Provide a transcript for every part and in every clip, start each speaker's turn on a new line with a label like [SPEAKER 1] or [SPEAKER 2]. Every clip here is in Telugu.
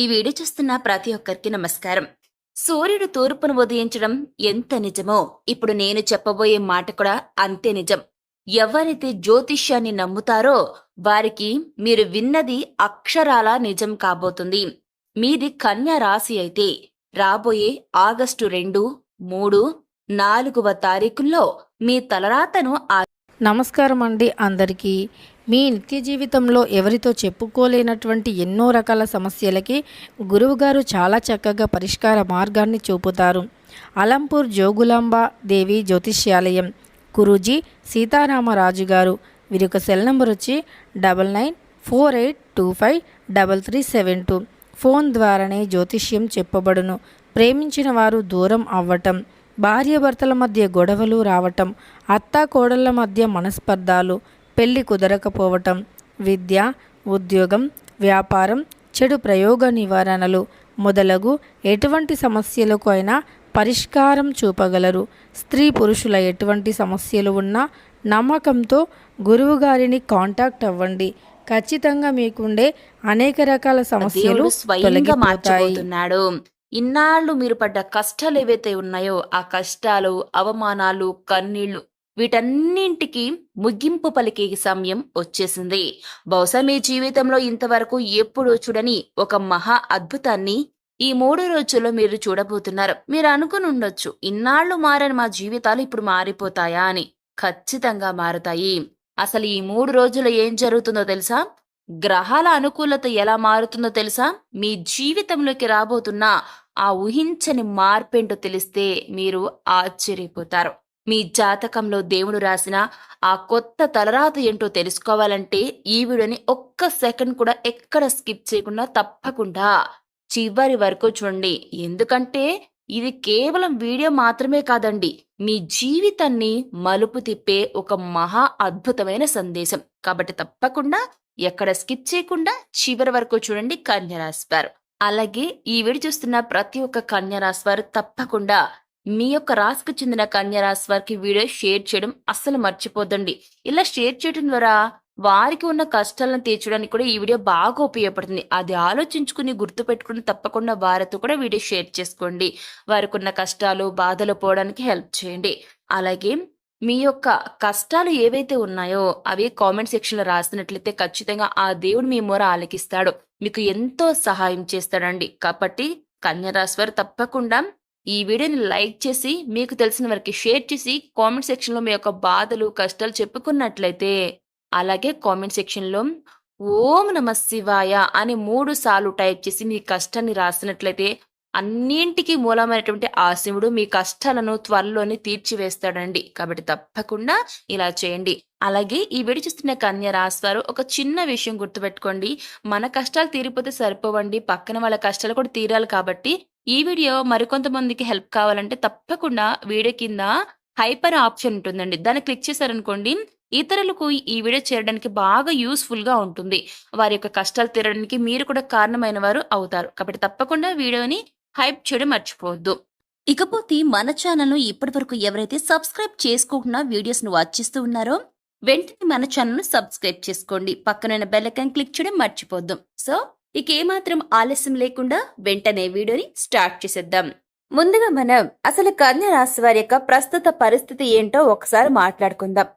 [SPEAKER 1] ఈ వీడియో చూస్తున్న ప్రతి ఒక్కరికి నమస్కారం. సూర్యుడు తూర్పును ఉదయించడం ఎంత నిజమో ఇప్పుడు నేను చెప్పబోయే మాట కూడా అంతే నిజం. ఎవరైతే జ్యోతిష్యాన్ని నమ్ముతారో వారికి మీరు విన్నది అక్షరాల నిజం కాబోతుంది. మీది కన్యా రాశి అయితే రాబోయే ఆగస్టు 2, 3, 4వ తారీఖుల్లో మీ తలరాతను
[SPEAKER 2] నమస్కారం అండి అందరికీ. మీ నిత్య జీవితంలో ఎవరితో చెప్పుకోలేనటువంటి ఎన్నో రకాల సమస్యలకి గురువుగారు చాలా చక్కగా పరిష్కార మార్గాన్ని చూపుతారు. అలంపూర్ జోగులాంబ దేవి జ్యోతిష్యాలయం, గురూజీ సీతారామరాజు గారు. వీరి యొక్క సెల్ నెంబర్ వచ్చి 9948253372. ఫోన్ ద్వారానే జ్యోతిష్యం చెప్పబడును. ప్రేమించిన వారు దూరం అవ్వటం, భార్యాభర్తల మధ్య గొడవలు రావటం, అత్తాకోడళ్ల మధ్య మనస్పర్ధాలు, పెళ్లి కుదరకపోవటం, విద్య, ఉద్యోగం, వ్యాపారం, చెడు ప్రయోగ నివారణలు మొదలగు ఎటువంటి సమస్యలకు అయినా పరిష్కారం చూపగలరు. స్త్రీ పురుషుల ఎటువంటి సమస్యలు ఉన్నా నమ్మకంతో గురువుగారిని కాంటాక్ట్ అవ్వండి. ఖచ్చితంగా మీకుండే అనేక రకాల సమస్యలు తొలగిపోతాయి.
[SPEAKER 1] ఇన్నాళ్ళు మీరు పడ్డ కష్టాలు ఏవైతే ఉన్నాయో ఆ కష్టాలు, అవమానాలు, కన్నీళ్లు వీటన్నింటికి ముగింపు పలికే సమయం వచ్చేసింది. బహుశా మీ జీవితంలో ఇంతవరకు ఎప్పుడూ చూడని ఒక మహా అద్భుతాన్ని ఈ 3 రోజుల్లో మీరు చూడబోతున్నారు. మీరు అనుకుని ఉండొచ్చు, ఇన్నాళ్లు మారని మా జీవితాలు ఇప్పుడు మారిపోతాయా అని. ఖచ్చితంగా మారుతాయి. అసలు ఈ 3 రోజుల్లో ఏం జరుగుతుందో తెలుసా? గ్రహాల అనుకూలత ఎలా మారుతుందో తెలుసా? మీ జీవితంలోకి రాబోతున్న ఆ ఊహించని మార్పేంటో తెలిస్తే మీరు ఆశ్చర్యపోతారు. మీ జాతకంలో దేవుడు రాసిన ఆ కొత్త తలరాత ఏంటో తెలుసుకోవాలంటే ఈ వీడియోని ఒక్క సెకండ్ కూడా ఎక్కడ స్కిప్ చేయకుండా తప్పకుండా చివరి వరకు చూడండి. ఎందుకంటే ఇది కేవలం వీడియో మాత్రమే కాదండి, మీ జీవితాన్ని మలుపు తిప్పే ఒక మహా అద్భుతమైన సందేశం. కాబట్టి తప్పకుండా ఎక్కడ స్కిప్ చేయకుండా చివరి వరకు చూడండి. కన్యరాశి వారు, అలాగే ఈ వీడియో చూస్తున్న ప్రతి ఒక్క కన్యరాశి వారు తప్పకుండా మీ యొక్క రాశికి చెందిన కన్యరాశి వారికి వీడియో షేర్ చేయడం అస్సలు మర్చిపోద్దండి. ఇలా షేర్ చేయడం ద్వారా వారికి ఉన్న కష్టాలను తీర్చడానికి కూడా ఈ వీడియో బాగా ఉపయోగపడుతుంది. అది ఆలోచించుకుని గుర్తుపెట్టుకుని తప్పకుండా వారితో కూడా వీడియో షేర్ చేసుకోండి. వారికి ఉన్న కష్టాలు, బాధలు పోవడానికి హెల్ప్ చేయండి. అలాగే మీ యొక్క కష్టాలు ఏవైతే ఉన్నాయో అవి కామెంట్ సెక్షన్లో రాసినట్లయితే ఖచ్చితంగా ఆ దేవుడు మీ మొర ఆలకిస్తాడు, మీకు ఎంతో సహాయం చేస్తాడండి. కాబట్టి కన్యరాశి వారు తప్పకుండా ఈ వీడియోని లైక్ చేసి మీకు తెలిసిన వారికి షేర్ చేసి కామెంట్ సెక్షన్లో మీ యొక్క బాధలు, కష్టాలు చెప్పుకున్నట్లయితే, అలాగే కామెంట్ సెక్షన్లో ఓం నమ శివాయ అని 3 సార్లు టైప్ చేసి మీ కష్టాన్ని రాసినట్లయితే అన్నింటికీ మూలమైనటువంటి ఆ శివుడు మీ కష్టాలను త్వరలోనే తీర్చివేస్తాడండి. కాబట్టి తప్పకుండా ఇలా చేయండి. అలాగే ఈ వీడియో చూస్తున్న కన్యా రాశి వారు ఒక చిన్న విషయం గుర్తుపెట్టుకోండి, మన కష్టాలు తీరిపోతే సరిపోవండి, పక్కన వాళ్ళ కష్టాలు కూడా తీరాలి. కాబట్టి ఈ వీడియో మరికొంతమందికి హెల్ప్ కావాలంటే తప్పకుండా వీడియో కింద హైపర్ ఆప్షన్ ఉంటుందండి, దాన్ని క్లిక్ చేశారనుకోండి ఇతరులకు ఈ వీడియో చేరడానికి బాగా యూస్ఫుల్ గా ఉంటుంది. వారి యొక్క కష్టాలు తీరడానికి మీరు కూడా కారణమైన వారు అవుతారు. కాబట్టి తప్పకుండా వీడియోని హైప్ చేయడం మర్చిపోవద్దు. ఇకపోతే మన ఛానల్ను ఇప్పటి వరకు ఎవరైతే సబ్స్క్రైబ్ చేసుకోకుండా వీడియోస్ ను వాచ్ చేస్తూ ఉన్నారో వెంటనే మన ఛానల్ ను సబ్స్క్రైబ్ చేసుకోండి. పక్కన బెల్ ఐకాన్ క్లిక్ చేయడం మర్చిపోద్దు. సో ఇక ఏమాత్రం ఆలస్యం లేకుండా వెంటనే వీడియోని స్టార్ట్ చేసేద్దాం. ముందుగా మనం అసలు కన్యా రాశి వారి యొక్క ప్రస్తుత పరిస్థితి ఏంటో ఒకసారి మాట్లాడుకుందాం.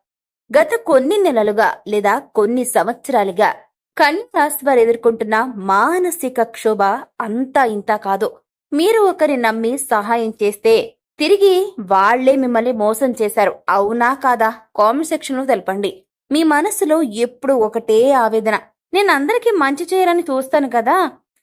[SPEAKER 1] గత కొన్ని నెలలుగా లేదా కొన్ని సంవత్సరాలుగా కన్యా రాశి వారు ఎదుర్కొంటున్న మానసిక క్షోభ అంతా ఇంతా కాదు. మీరు ఒకరి నమ్మి సహాయం చేస్తే తిరిగి వాళ్లే మిమ్మల్ని మోసం చేశారు, అవునా కాదా? కామెంట్ సెక్షన్ లో తెలపండి. మీ మనసులో ఎప్పుడు ఒకటే ఆవేదన, నేను అందరికీ మంచి చేయాలని చూస్తాను కదా,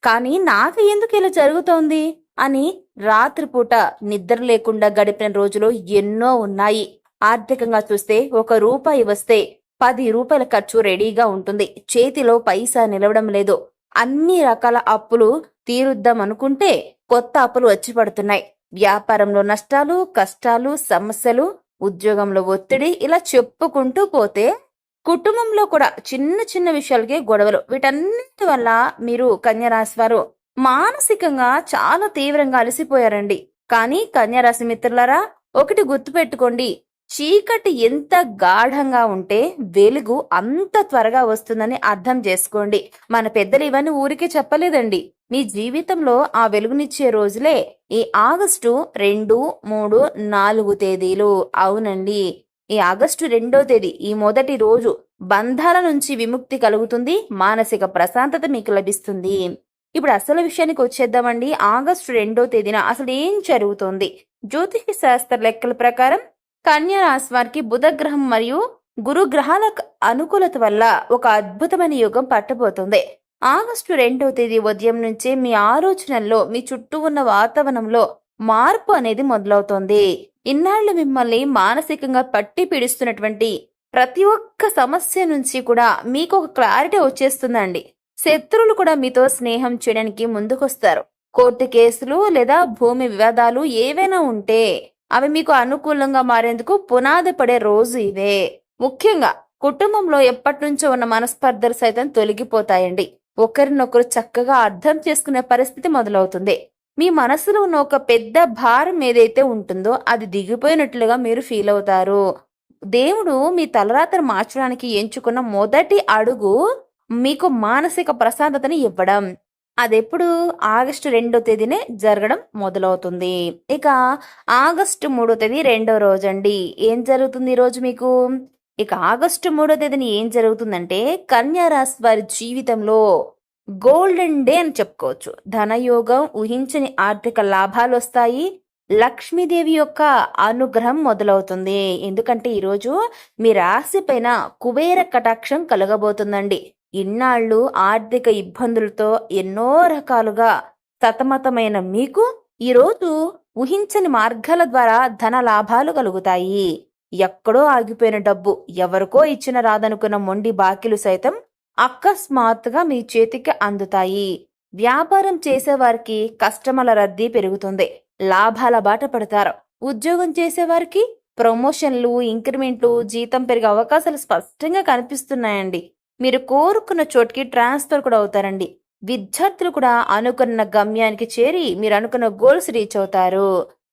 [SPEAKER 1] కానీ నాకు ఎందుకు ఇలా జరుగుతోంది అని రాత్రిపూట నిద్ర లేకుండా గడిపిన రోజులు ఎన్నో ఉన్నాయి. ఆర్థికంగా చూస్తే ₹1 వస్తే ₹10 ఖర్చు రెడీగా ఉంటుంది, చేతిలో పైసా నిలవడం లేదు. అన్ని రకాల అప్పులు తీరుద్దాం అనుకుంటే కొత్త అప్పులు వచ్చి పడుతున్నాయి. వ్యాపారంలో నష్టాలు, కష్టాలు, సమస్యలు, ఉద్యోగంలో ఒత్తిడి, ఇలా చెప్పుకుంటూ పోతే కుటుంబంలో కూడా చిన్న చిన్న విషయాలకే గొడవలు. వీటన్నిటి వల్ల మీరు కన్యా రాశి వారు మానసికంగా చాలా తీవ్రంగా అలసిపోయారండి. కానీ కన్యా రాశి మిత్రులారా, ఒకటి గుర్తుపెట్టుకోండి, చీకటి ఎంత గాఢంగా ఉంటే వెలుగు అంత త్వరగా వస్తుందని అర్థం చేసుకోండి. మన పెద్దలు ఇవన్నీ ఊరికే చెప్పలేదండి, మీ జీవితంలో ఆ వెలుగునిచ్చే రోజులే ఈ ఆగస్టు 2, 3, 4 తేదీలు. అవునండి. ఈ ఆగస్టు 2వ తేదీ ఈ మొదటి రోజు బంధాల నుంచి విముక్తి కలుగుతుంది. మానసిక ప్రశాంతత మీకు లభిస్తుంది. ఇప్పుడు అసలు విషయానికి వచ్చేద్దామండి. ఆగస్టు 2వ తేదీన అసలు ఏం జరుగుతుంది? జ్యోతిష శాస్త్ర లెక్కల ప్రకారం కన్యా రాశి వారికి బుధగ్రహం మరియు గురు గ్రహాల అనుకూలత వల్ల ఒక అద్భుతమైన యుగం పట్టబోతుంది. ఆగస్టు 2వ తేదీ ఉదయం నుంచే మీ ఆలోచనల్లో, మీ చుట్టూ ఉన్న వాతావరణంలో మార్పు అనేది మొదలవుతోంది. ఇన్నాళ్లు మిమ్మల్ని మానసికంగా పట్టి పీడిస్తున్నటువంటి ప్రతి ఒక్క సమస్య నుంచి కూడా మీకు ఒక క్లారిటీ వచ్చేస్తుందండి. శత్రువులు కూడా మీతో స్నేహం చేయడానికి ముందుకొస్తారు. కోర్టు కేసులు లేదా భూమి వివాదాలు ఏవైనా ఉంటే అవి మీకు అనుకూలంగా మారేందుకు పునాది పడే రోజు ఇవే. ముఖ్యంగా కుటుంబంలో ఎప్పటి నుంచో ఉన్న మనస్పర్ధలు సైతం తొలగిపోతాయండి. ఒకరినొకరు చక్కగా అర్థం చేసుకునే పరిస్థితి మొదలవుతుంది. మీ మనసులో ఉన్న ఒక పెద్ద భారం ఏదైతే ఉంటుందో అది దిగిపోయినట్లుగా మీరు ఫీల్ అవుతారు. దేవుడు మీ తలరాతను మార్చడానికి ఎంచుకున్న మొదటి అడుగు మీకు మానసిక ప్రశాంతతని ఇవ్వడం. అదెప్పుడు? ఆగస్టు 2వ తేదీనే జరగడం మొదలవుతుంది. ఇక ఆగస్టు 3వ తేదీ 2వ రోజండి. ఏం జరుగుతుంది ఈ రోజు మీకు? ఇక ఆగస్టు 3వ తేదీని ఏం జరుగుతుందంటే కన్యా రాశి వారి జీవితంలో గోల్డెన్ డే అని చెప్పుకోవచ్చు. ధనయోగం, ఊహించని ఆర్థిక లాభాలు వస్తాయి. లక్ష్మీదేవి యొక్క అనుగ్రహం మొదలవుతుంది. ఎందుకంటే ఈరోజు మీ రాశి పైన కుబేర కటాక్షం కలగబోతుందండి. ఇన్నాళ్ళు ఆర్థిక ఇబ్బందులతో ఎన్నో రకాలుగా సతమతమైన మీకు ఈరోజు ఊహించని మార్గాల ద్వారా ధన లాభాలు కలుగుతాయి. ఎక్కడో ఆగిపోయిన డబ్బు, ఎవరికో ఇచ్చిన రాదనుకున్న మొండి బాకీలు సైతం అకస్మాత్తుగా మీ చేతికి అందుతాయి. వ్యాపారం చేసేవారికి కస్టమర్ల రద్దీ పెరుగుతుంది. లాభాల బాట పడతారు. ఉద్యోగం చేసేవారికి ప్రమోషన్లు, ఇంక్రిమెంట్లు, జీతం పెరిగే అవకాశాలు స్పష్టంగా కనిపిస్తున్నాయండి. మీరు కోరుకున్న చోటికి ట్రాన్స్ఫర్ కూడా అవుతారండి. విద్యార్థులు కూడా అనుకున్న గమ్యానికి చేరి మీరు అనుకున్న గోల్స్ రీచ్ అవుతారు.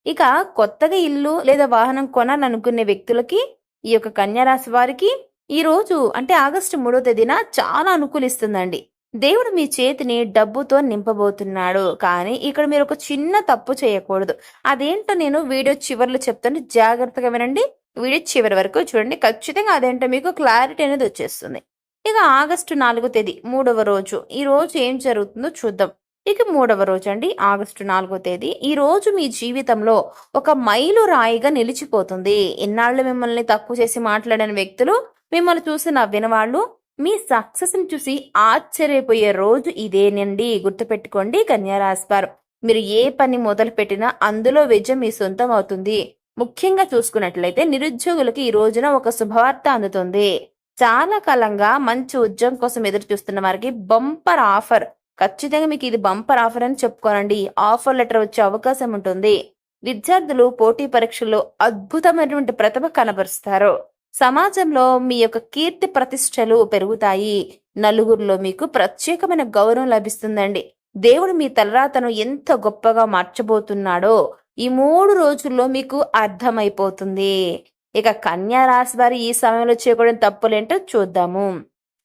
[SPEAKER 1] ఇక కొత్తగా ఇల్లు లేదా వాహనం కొనాలనుకునే వ్యక్తులకి, ఈ యొక్క కన్యా రాశి వారికి ఈ రోజు అంటే ఆగస్టు 3వ తేదీన చాలా అనుకూలిస్తుందండి. దేవుడు మీ చేతిని డబ్బుతో నింపబోతున్నాడు. కానీ ఇక్కడ మీరు ఒక చిన్న తప్పు చేయకూడదు. అదేంటో నేను వీడియో చివరిలో చెప్తాను. జాగ్రత్తగా వినండి. వీడియో చివరి వరకు చూడండి. ఖచ్చితంగా అదేంటో మీకు క్లారిటీ అనేది వచ్చేస్తుంది. ఇక ఆగస్టు 4వ తేదీ 3వ రోజు. ఈ రోజు ఏం జరుగుతుందో చూద్దాం. ఇక 3వ రోజు అండి, ఆగస్టు 4వ తేదీ. ఈ రోజు మీ జీవితంలో ఒక మైలు రాయిగా నిలిచిపోతుంది. ఇన్నాళ్ళు మిమ్మల్ని తక్కువ చేసి మాట్లాడిన వ్యక్తులు, మిమ్మల్ని చూసి నవ్విన వాళ్ళు మీ సక్సెస్ ని చూసి ఆశ్చర్యపోయే రోజు ఇదేనండి. గుర్తుపెట్టుకోండి కన్యా రాశి వారు. మీరు ఏ పని మొదలు పెట్టినా అందులో విజయం మీ సొంతం అవుతుంది. ముఖ్యంగా చూసుకున్నట్లయితే నిరుద్యోగులకి ఈ రోజున ఒక శుభవార్త అందుతుంది. చాలా కాలంగా మంచి ఉద్యోగం కోసం ఎదురు చూస్తున్న వారికి బంపర్ ఆఫర్, ఖచ్చితంగా మీకు ఇది బంపర్ ఆఫర్ అని చెప్పుకోనండి. ఆఫర్ లెటర్ వచ్చే అవకాశం ఉంటుంది. విద్యార్థులు పోటీ పరీక్షల్లో అద్భుతమైనటువంటి ప్రతిభ కనబరుస్తారు. సమాజంలో మీ యొక్క కీర్తి ప్రతిష్టలు పెరుగుతాయి. నలుగురిలో మీకు ప్రత్యేకమైన గౌరవం లభిస్తుందండి. దేవుడు మీ తలరాతను ఎంత గొప్పగా మార్చబోతున్నాడో ఈ 3 రోజుల్లో మీకు అర్థమైపోతుంది. ఇక కన్యా రాశి వారు ఈ సమయంలో చేయకూడని తప్పులేంటో చూద్దాము.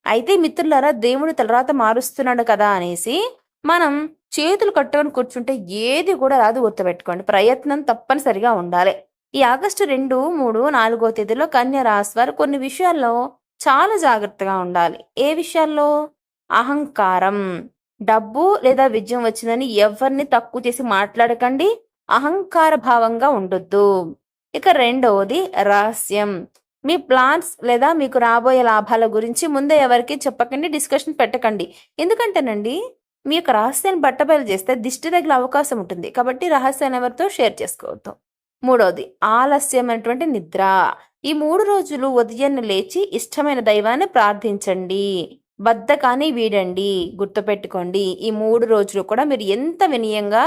[SPEAKER 1] అయితే మిత్రులారా, దేవుడు తలరాత మారుస్తున్నాడు కదా అనేసి మనం చేతులు కట్టుకొని కూర్చుంటే ఏది కూడా రాదు. గుర్తుపెట్టుకోండి, ప్రయత్నం తప్పనిసరిగా ఉండాలి. ఈ ఆగస్టు 2, 3, 4వ తేదీలో కన్యా రాశి వారు కొన్ని విషయాల్లో చాలా జాగ్రత్తగా ఉండాలి. ఏ విషయాల్లో? అహంకారం, డబ్బు లేదా విజయం వచ్చిందని ఎవరిని తక్కువ చేసి మాట్లాడకండి. అహంకార భావంగా ఉండొద్దు. ఇక 2వది రహస్యం. మీ ప్లాన్స్ లేదా మీకు రాబోయే లాభాల గురించి ముందే ఎవరికి చెప్పకండి, డిస్కషన్ పెట్టకండి. ఎందుకంటేనండి మీ యొక్క రహస్యాన్ని బట్టబయలు చేస్తే దిష్టి తగిలే అవకాశం ఉంటుంది. కాబట్టి రహస్యాన్ని ఎవరితో షేర్ చేసుకోవద్దు. 3వది ఆలస్యమైనటువంటి నిద్ర. ఈ 3 రోజులు ఉదయాన్నే లేచి ఇష్టమైన దైవాన్ని ప్రార్థించండి. బద్ధకాన్ని వీడండి. గుర్తుపెట్టుకోండి, ఈ 3 రోజులు కూడా మీరు ఎంత వినయంగా,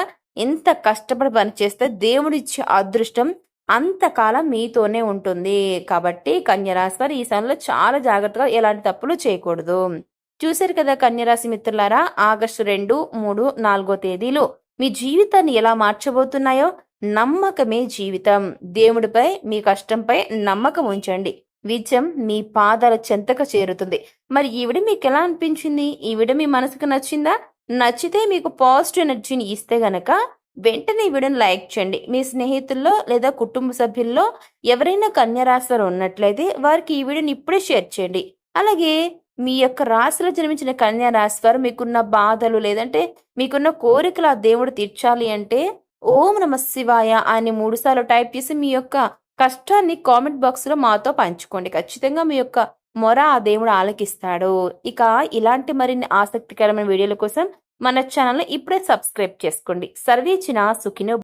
[SPEAKER 1] ఎంత కష్టపడి పనిచేస్తే దేవుడిచ్చే అదృష్టం అంతకాలం మీతోనే ఉంటుంది. కాబట్టి కన్యరాశి వారు ఈ సమయంలో చాలా జాగ్రత్తగా ఎలాంటి తప్పులు చేయకూడదు. చూశారు కదా కన్యరాశి మిత్రులారా, ఆగస్టు 2, 3, 4వ తేదీలు మీ జీవితాన్ని ఎలా మార్చబోతున్నాయో. నమ్మకమే జీవితం. దేవుడిపై, మీ కష్టంపై నమ్మకం ఉంచండి. విజయం మీ పాదాల చెంతక చేరుతుంది. మరి ఈ వీడియో మీకు ఎలా అనిపించింది? ఈ వీడియో మీ మనసుకు నచ్చిందా? నచ్చితే మీకు పాజిటివ్ ఎనర్జీని ఇస్తే గనక వెంటనే ఈ వీడియోని లైక్ చేయండి. మీ స్నేహితుల్లో లేదా కుటుంబ సభ్యుల్లో ఎవరైనా కన్యా రాశి వారు ఉన్నట్లయితే వారికి ఈ వీడియోని ఇప్పుడే షేర్ చేయండి. అలాగే మీ యొక్క రాశిలో జన్మించిన కన్యా రాశి వారు మీకున్న బాధలు లేదంటే మీకున్న కోరికలు ఆ దేవుడు తీర్చాలి అంటే ఓం నమ శివాయ అని 3 సార్లు టైప్ చేసి మీ యొక్క కష్టాన్ని కామెంట్ బాక్స్ లో మాతో పంచుకోండి. ఖచ్చితంగా మీ యొక్క మొర ఆ దేవుడు ఆలకిస్తాడు. ఇక ఇలాంటి మరిన్ని ఆసక్తికరమైన వీడియోల కోసం మన ఛానల్ ఇప్పుడే సబ్స్క్రైబ్ చేసుకోండి. సర్వేచిన సుఖినో